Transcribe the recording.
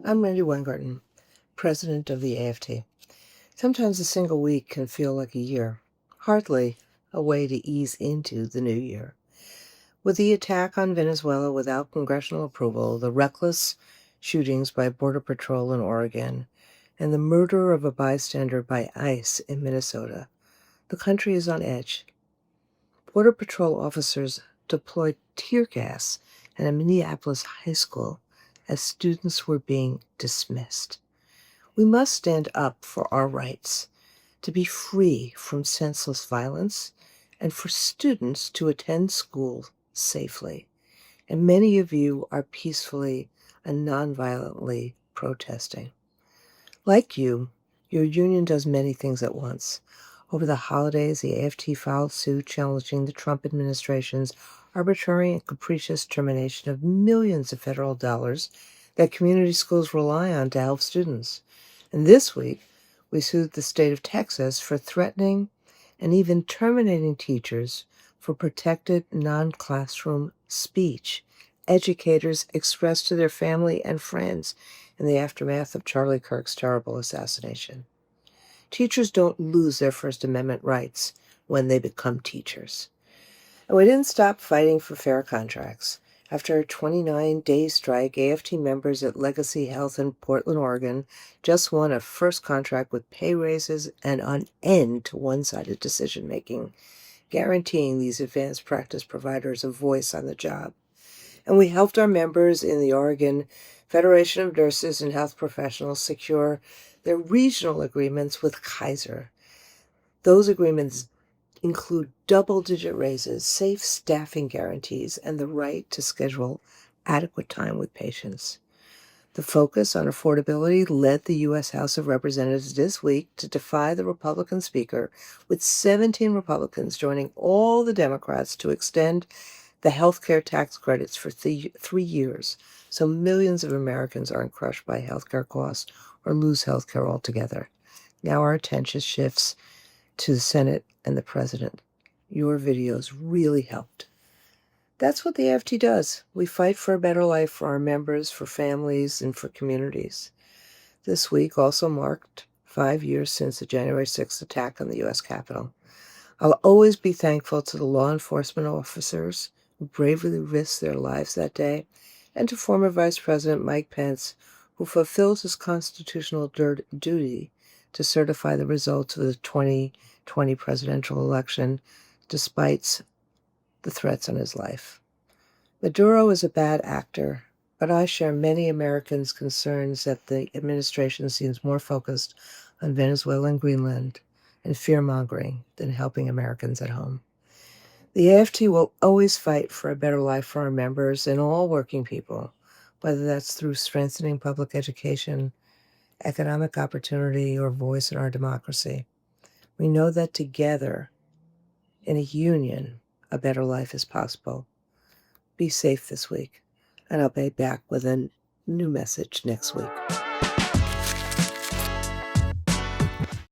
I'm Randi Weingarten, president of the AFT. Sometimes a single week can feel like a year, hardly a way to ease into the new year. With the attack on Venezuela without congressional approval, the reckless shootings by Border Patrol in Oregon, and the murder of a bystander by ICE in Minnesota, the country is on edge. Border Patrol officers deployed tear gas at a Minneapolis high school as students were being dismissed. We must stand up for our rights to be free from senseless violence and for students to attend school safely. And many of you are peacefully and nonviolently protesting. Like you, your union does many things at once. Over the holidays, the AFT filed suit challenging the Trump administration's arbitrary and capricious termination of millions of federal dollars that community schools rely on to help students. And this week, we sued the state of Texas for threatening and even terminating teachers for protected non-classroom speech. Educators expressed to their family and friends in the aftermath of Charlie Kirk's terrible assassination. Teachers don't lose their First Amendment rights when they become teachers. And we didn't stop fighting for fair contracts. After a 29-day strike, AFT members at Legacy Health in Portland, Oregon, just won a first contract with pay raises and an end to one-sided decision-making, guaranteeing these advanced practice providers a voice on the job. And we helped our members in the Oregon Federation of Nurses and Health Professionals secure their regional agreements with Kaiser. Those agreements include double-digit raises, safe staffing guarantees, and the right to schedule adequate time with patients. The focus on affordability led the U.S. House of Representatives this week to defy the Republican Speaker, with 17 Republicans joining all the Democrats to extend the health care tax credits for 3 years, so millions of Americans aren't crushed by health care costs or lose health care altogether. Now our attention shifts to the Senate and the President. Your videos really helped. That's what the AFT does. We fight for a better life for our members, for families, and for communities. This week also marked 5 years since the January 6th attack on the U.S. Capitol. I'll always be thankful to the law enforcement officers who bravely risked their lives that day, and to former Vice President Mike Pence, who fulfilled his constitutional duty to certify the results of the 2020 presidential election, despite the threats on his life. Maduro is a bad actor, but I share many Americans' concerns that the administration seems more focused on Venezuela and Greenland and fear-mongering than helping Americans at home. The AFT will always fight for a better life for our members and all working people, whether that's through strengthening public education, economic opportunity, or voice in our democracy. We know that together, in a union, a better life is possible. Be safe this week, and I'll be back with a new message next week.